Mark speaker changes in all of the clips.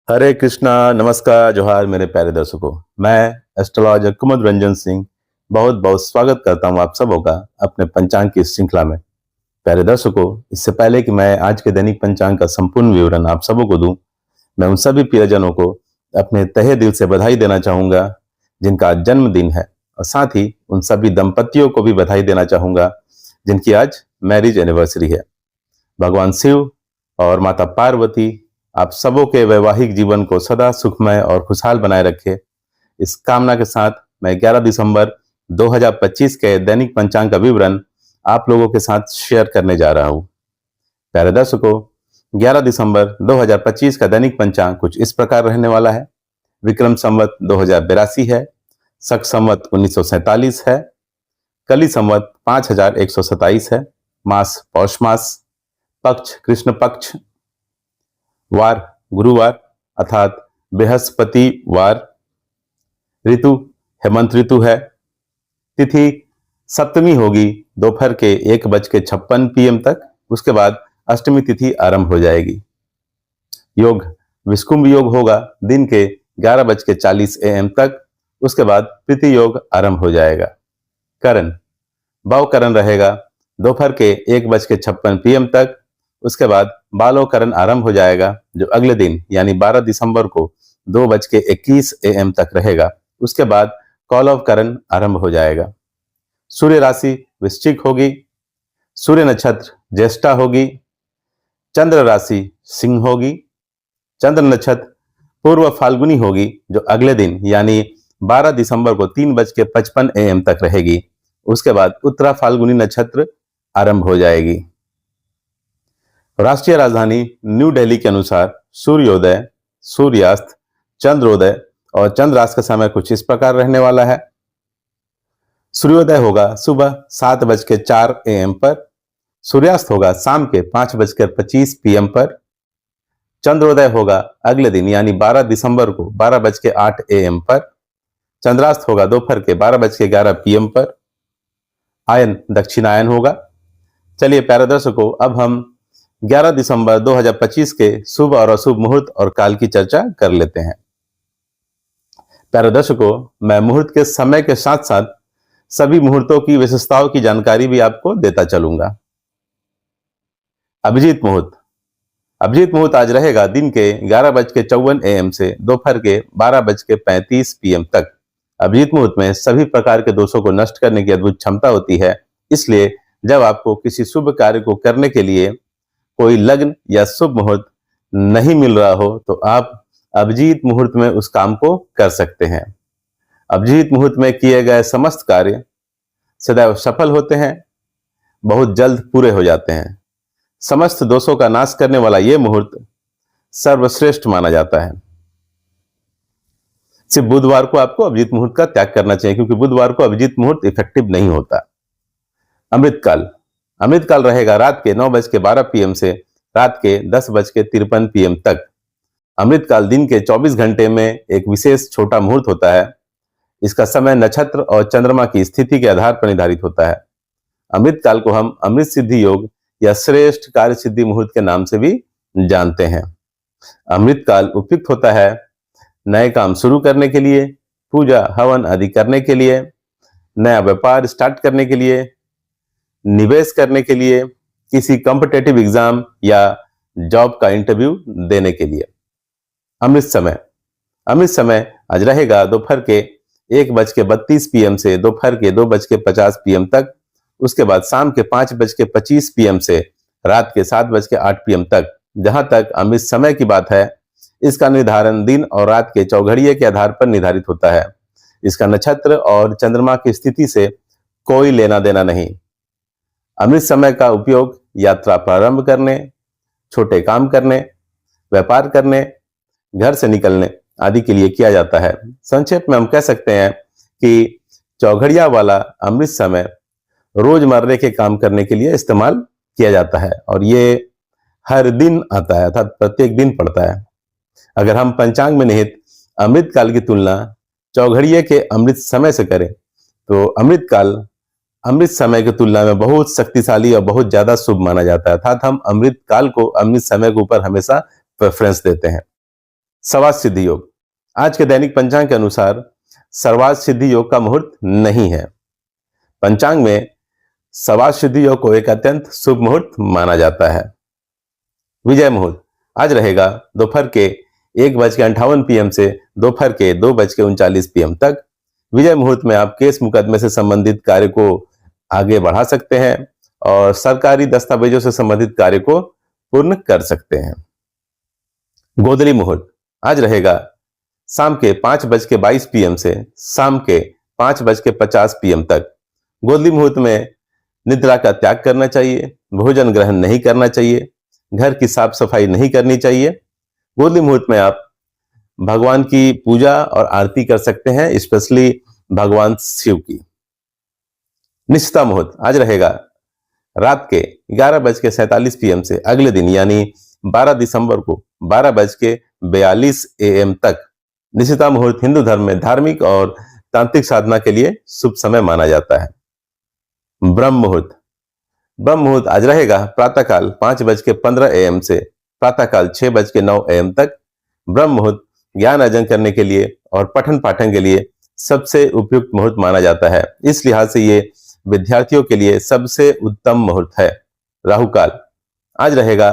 Speaker 1: हरे कृष्णा, नमस्कार, जोहार मेरे प्यारे दर्शकों। मैं एस्ट्रोलॉजर कुमुद रंजन सिंह बहुत बहुत स्वागत करता हूं आप सबों का अपने पंचांग की इस श्रृंखला में। प्यारे दर्शकों, इससे पहले कि मैं आज के दैनिक पंचांग का संपूर्ण विवरण आप सबों को दूं, मैं उन सभी प्रियजनों को अपने तहे दिल से बधाई देना चाहूंगा जिनका आज जन्मदिन है, और साथ ही उन सभी दंपतियों को भी बधाई देना चाहूंगा जिनकी आज मैरिज एनिवर्सरी है। भगवान शिव और माता पार्वती आप सबों के वैवाहिक जीवन को सदा सुखमय और खुशहाल बनाए रखे, इस कामना के साथ मैं 11 दिसंबर 2025 के दैनिक पंचांग का विवरण आप लोगों के साथ शेयर करने जा रहा हूं। प्यारे दर्शकों, 11 दिसंबर 2025 का दैनिक पंचांग कुछ इस प्रकार रहने वाला है। विक्रम संवत 2082 है, शक संवत 1947 है, कली संवत 5127 है, मास पौष मास, पक्ष कृष्ण पक्ष, वार गुरुवार अर्थात बृहस्पतिवार, ऋतु हेमंत ऋतु है, तिथि सप्तमी होगी दोपहर के 1:56 PM तक, उसके बाद अष्टमी तिथि आरंभ हो जाएगी। योग विष्कुंभ योग होगा दिन के 11:40 AM तक, उसके बाद प्रीति योग आरंभ हो जाएगा। करण भव करण रहेगा दोपहर के 1:56 PM तक, उसके बाद बालो करण आरंभ हो जाएगा जो अगले दिन यानी 12 दिसंबर को 2:21 AM तक रहेगा। उसके बाद कौलव करण आरंभ हो जाएगा। सूर्य राशि वृश्चिक होगी, सूर्य नक्षत्र ज्येष्ठा होगी, चंद्र राशि सिंह होगी, चंद्र नक्षत्र पूर्व फाल्गुनी होगी जो अगले दिन यानी 12 दिसंबर को 3:55 AM तक रहेगी। उसके बाद उत्तरा फाल्गुनी नक्षत्र आरंभ हो जाएगी। राष्ट्रीय राजधानी न्यू दिल्ली के अनुसार सूर्योदय, सूर्यास्त, चंद्रोदय और चंद्रास्त का समय कुछ इस प्रकार रहने वाला है। सूर्योदय होगा सुबह 7:04 AM पर, सूर्यास्त होगा शाम के 5:25 PM पर, चंद्रोदय होगा अगले दिन यानी 12 दिसंबर को 12:08 AM पर, चंद्रास्त होगा दोपहर के 12:11 PM पर, आयन दक्षिणायन होगा। चलिए प्यारे दर्शकों, अब हम 11 दिसंबर 2025 के शुभ और अशुभ मुहूर्त और काल की चर्चा कर लेते हैं। प्यारे दर्शकों, मैं मुहूर्त के समय के साथ साथ सभी मुहूर्तों की विशेषताओं की जानकारी भी आपको देता चलूंगा। अभिजीत मुहूर्त। अभिजीत मुहूर्त आज रहेगा दिन के 11:54 AM से दोपहर के 12:35 PM तक। अभिजीत मुहूर्त में सभी प्रकार के दोषों को नष्ट करने की अद्भुत क्षमता होती है, इसलिए जब आपको किसी शुभ कार्य को करने के लिए कोई लग्न या शुभ मुहूर्त नहीं मिल रहा हो तो आप अभिजीत मुहूर्त में उस काम को कर सकते हैं। अभिजीत मुहूर्त में किए गए समस्त कार्य सदैव सफल होते हैं, बहुत जल्द पूरे हो जाते हैं। समस्त दोषों का नाश करने वाला यह मुहूर्त सर्वश्रेष्ठ माना जाता है। सिर्फ बुधवार को आपको अभिजीत मुहूर्त का त्याग करना चाहिए क्योंकि बुधवार को अभिजीत मुहूर्त इफेक्टिव नहीं होता। अमृतकाल। अमृतकाल रहेगा रात के 9:12 PM से रात के 10:53 PM तक। अमृतकाल दिन के 24 घंटे में एक विशेष छोटा मुहूर्त होता है। इसका समय नक्षत्र और चंद्रमा की स्थिति के आधार पर निर्धारित होता है। अमृतकाल को हम अमृत सिद्धि योग या श्रेष्ठ कार्य सिद्धि मुहूर्त के नाम से भी जानते हैं। अमृतकाल उपयुक्त होता है नए काम शुरू करने के लिए, पूजा हवन आदि करने के लिए, नया व्यापार स्टार्ट करने के लिए, निवेश करने के लिए, किसी कॉम्पिटिटिव एग्जाम या जॉब का इंटरव्यू देने के लिए। अमृत समय। अमृत समय आज रहेगा दोपहर के 1:32 PM से दोपहर के 2:50 PM तक, उसके बाद शाम के 5:25 PM से रात के 7:08 PM तक। जहां तक अमृत समय की बात है, इसका निर्धारण दिन और रात के चौघड़िए के आधार पर निर्धारित होता है। इसका नक्षत्र और चंद्रमा की स्थिति से कोई लेना देना नहीं। अमृत समय का उपयोग यात्रा प्रारंभ करने, छोटे काम करने, व्यापार करने, घर से निकलने आदि के लिए किया जाता है। संक्षेप में हम कह सकते हैं कि चौघड़िया वाला अमृत समय रोजमर्रे के काम करने के लिए इस्तेमाल किया जाता है और ये हर दिन आता है अर्थात प्रत्येक दिन पड़ता है। अगर हम पंचांग में निहित अमृत काल की तुलना चौघड़िए के अमृत समय से करें तो अमृत काल अमृत समय की तुलना में बहुत शक्तिशाली और बहुत ज्यादा शुभ माना जाता है, अर्थात हम अमृत काल को अमृत समय के ऊपर हमेशा प्रेफरेंस देते हैं। सर्वार्थ सिद्धि योग। आज के दैनिक पंचांग के अनुसार सर्वार्थ सिद्धि योग का मुहूर्त नहीं है। पंचांग में सर्वार्थ सिद्धि योग को एक अत्यंत शुभ मुहूर्त माना जाता है। विजय मुहूर्त आज रहेगा दोपहर के 1:58 PM से दोपहर के 2:39 PM तक। विजय मुहूर्त में आप केस मुकदमे से संबंधित कार्य को आगे बढ़ा सकते हैं और सरकारी दस्तावेजों से संबंधित कार्य को पूर्ण कर सकते हैं। गोधली मुहूर्त आज रहेगा शाम के 5:22 PM से शाम के 5:50 PM तक। गोधली मुहूर्त में निद्रा का त्याग करना चाहिए, भोजन ग्रहण नहीं करना चाहिए, घर की साफ सफाई नहीं करनी चाहिए। गोधली मुहूर्त में आप भगवान की पूजा और आरती कर सकते हैं, स्पेशली भगवान शिव की। निश्चिता मुहूर्त आज रहेगा रात के 11:47 PM से अगले दिन यानी 12 दिसंबर को 12:42 AM तक। निश्चिता मुहूर्त हिंदू धर्म में धार्मिक और तांत्रिक साधना के लिए शुभ समय माना जाता है। ब्रह्म मुहूर्त आज रहेगा प्रातःकाल 5:15 AM से प्रातःकाल 6:09 AM तक। ब्रह्म मुहूर्त ज्ञान अर्जन करने के लिए और पठन पाठन के लिए सबसे उपयुक्त मुहूर्त माना जाता है। इस लिहाज से ये विद्यार्थियों के लिए सबसे उत्तम मुहूर्त है। राहु काल आज रहेगा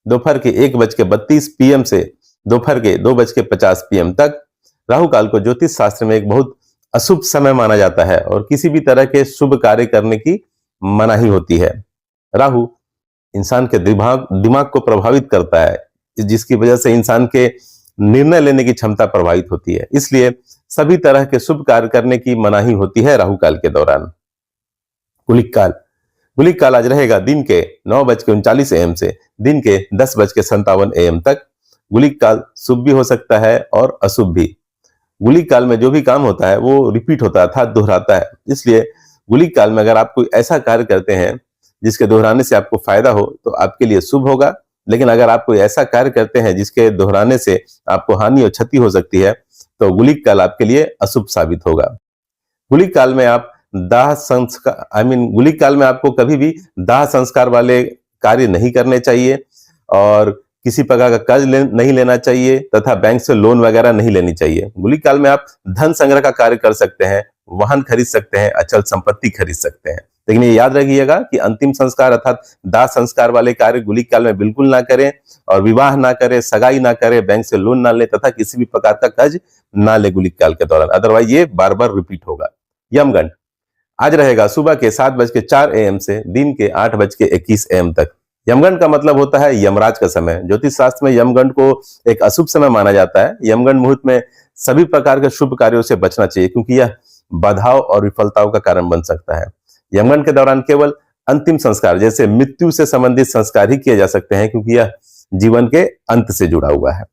Speaker 1: दोपहर के 1:32 PM से दोपहर के 2:50 PM तक। राहु काल को ज्योतिष शास्त्र में एक बहुत अशुभ समय माना जाता है और किसी भी तरह के शुभ कार्य करने की मनाही होती है। राहु इंसान के दिमाग को प्रभावित करता है, जिसकी वजह से इंसान के निर्णय लेने की क्षमता प्रभावित होती है। इसलिए सभी तरह के शुभ कार्य करने की मनाही होती है राहु काल के दौरान। गुलिक काल आज रहेगा दिन के 9:39 AM से दिन के 10:57 AM तक। गुलिक काल शुभ भी हो सकता है और अशुभ भी। गुलिक काल में जो भी काम होता है वो रिपीट होता है अर्थात दोहराता है। इसलिए गुलिक काल में अगर आप कोई ऐसा कार्य करते हैं जिसके दोहराने से आपको फायदा हो तो आपके लिए शुभ होगा, लेकिन अगर आप कोई ऐसा कार्य करते हैं जिसके दोहराने से आपको हानि और क्षति हो सकती है तो गुलिक काल आपके लिए अशुभ साबित होगा। गुलिक काल में आप गुलिक काल में आपको कभी भी दाह संस्कार वाले कार्य नहीं करने चाहिए और किसी प्रकार का कर्ज नहीं लेना चाहिए तथा बैंक से लोन वगैरह नहीं लेनी चाहिए। गुलिक काल में आप धन संग्रह का कार्य कर सकते हैं, वाहन खरीद सकते हैं, अचल संपत्ति खरीद सकते हैं, लेकिन ये याद रखिएगा कि अंतिम संस्कार अर्थात दाह संस्कार वाले कार्य गुलिक काल में बिल्कुल ना करें और विवाह ना करें, सगाई ना करें, बैंक से लोन ना ले तथा किसी भी प्रकार का कर्ज ना ले गुलिक काल के दौरान, अदरवाइज ये बार बार रिपीट होगा। यमगंड आज रहेगा सुबह के 7:04 AM से दिन के 8:21 AM तक। यमगंड का मतलब होता है यमराज का समय। ज्योतिष शास्त्र में यमगंड को एक अशुभ समय माना जाता है। यमगंड मुहूर्त में सभी प्रकार के शुभ कार्यों से बचना चाहिए क्योंकि यह बाधाओं और विफलताओं का कारण बन सकता है। यमगंड के दौरान केवल अंतिम संस्कार जैसे मृत्यु से संबंधित संस्कार ही किए जा सकते हैं क्योंकि यह जीवन के अंत से जुड़ा हुआ है।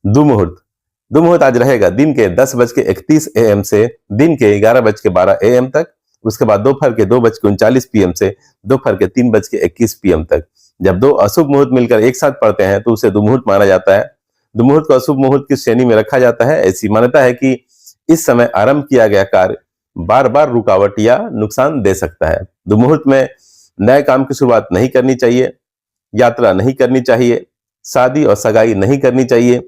Speaker 1: दुमुहूर्त आज रहेगा दिन के 10:31 AM से दिन के 11:12 AM तक। उसके बाद दोपहर के 2:39 PM से दोपहर के 3:21 PM तक। जब दो अशुभ मुहूर्त मिलकर एक साथ पड़ते हैं तो उसे दुमुहूर्त माना जाता है। दुमुहूर्त को अशुभ मुहूर्त की श्रेणी में रखा जाता है। ऐसी मान्यता है कि इस समय आरंभ किया गया कार्य बार बार रुकावट या नुकसान दे सकता है। दुमुहूर्त में नए काम की शुरुआत नहीं करनी चाहिए, यात्रा नहीं करनी चाहिए, शादी और सगाई नहीं करनी चाहिए,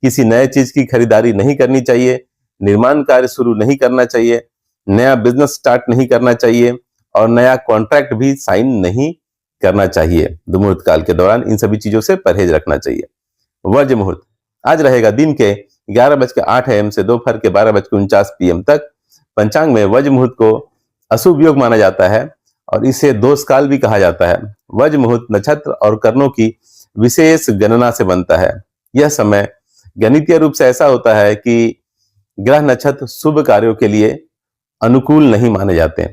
Speaker 1: किसी नए चीज की खरीदारी नहीं करनी चाहिए, निर्माण कार्य शुरू नहीं करना चाहिए, नया बिजनेस स्टार्ट नहीं करना चाहिए और नया कॉन्ट्रैक्ट भी साइन नहीं करना चाहिए। दुमुहूर्त काल के दौरान इन सभी चीजों से परहेज रखना चाहिए। वर्ज मुहूर्त आज रहेगा दिन के 11:08 AM से दोपहर के 12:49 PM तक। पंचांग में वज मुहूर्त को अशुभ योग माना जाता है और इसे दोष काल भी कहा जाता है। वज मुहूर्त नक्षत्र और कर्णों की विशेष गणना से बनता है। यह समय गणितीय रूप से ऐसा होता है कि ग्रह नक्षत्र शुभ कार्यों के लिए अनुकूल नहीं माने जाते।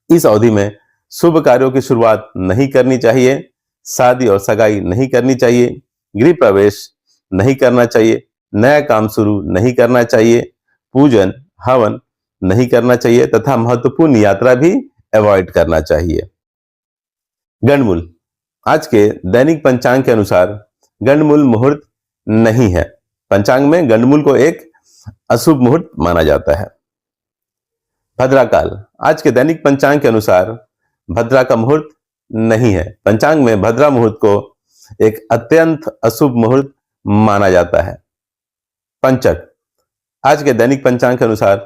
Speaker 1: इस अवधि में शुभ कार्यों की शुरुआत नहीं करनी चाहिए, शादी और सगाई नहीं करनी चाहिए, गृह प्रवेश नहीं करना चाहिए, नया काम शुरू नहीं करना चाहिए, पूजन हवन नहीं करना चाहिए तथा महत्वपूर्ण यात्रा भी अवॉइड करना चाहिए। गंडमूल आज के दैनिक पंचांग के अनुसार गंडमूल मुहूर्त नहीं है। पंचांग में गंडमूल को एक अशुभ मुहूर्त माना जाता है। भद्रा काल आज के दैनिक पंचांग के अनुसार भद्रा का मुहूर्त नहीं है। पंचांग में भद्रा मुहूर्त को एक अत्यंत अशुभ मुहूर्त माना जाता है। पंचक। आज के दैनिक पंचांग के अनुसार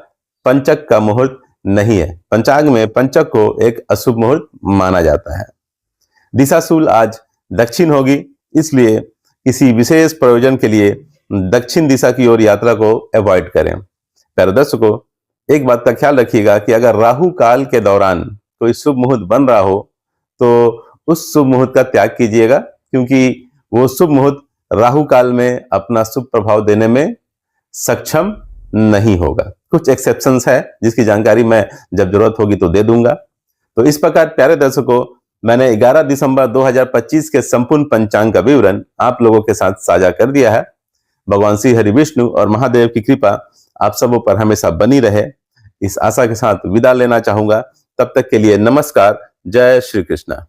Speaker 1: पंचक का मुहूर्त नहीं है। पंचांग में पंचक को एक अशुभ मुहूर्त माना जाता है। दिशाशूल आज दक्षिण होगी, इसलिए किसी विशेष प्रयोजन के लिए दक्षिण दिशा की ओर यात्रा को अवॉइड करें। प्यारे दर्शकों, एक बात का ख्याल रखिएगा कि अगर राहु काल के दौरान कोई शुभ मुहूर्त बन रहा हो तो उस शुभ मुहूर्त का त्याग कीजिएगा, क्योंकि वो शुभ मुहूर्त राहु काल में अपना शुभ प्रभाव देने में सक्षम नहीं होगा। कुछ एक्सेप्शंस है जिसकी जानकारी मैं जब जरूरत होगी तो दे दूंगा। तो इस प्रकार प्यारे दर्शकों, मैंने 11 दिसंबर 2025 के संपूर्ण पंचांग का विवरण आप लोगों के साथ साझा कर दिया है। भगवान श्री हरि विष्णु और महादेव की कृपा आप सबों पर हमेशा बनी रहे, इस आशा के साथ विदा लेना चाहूंगा। तब तक के लिए नमस्कार। जय श्री कृष्ण।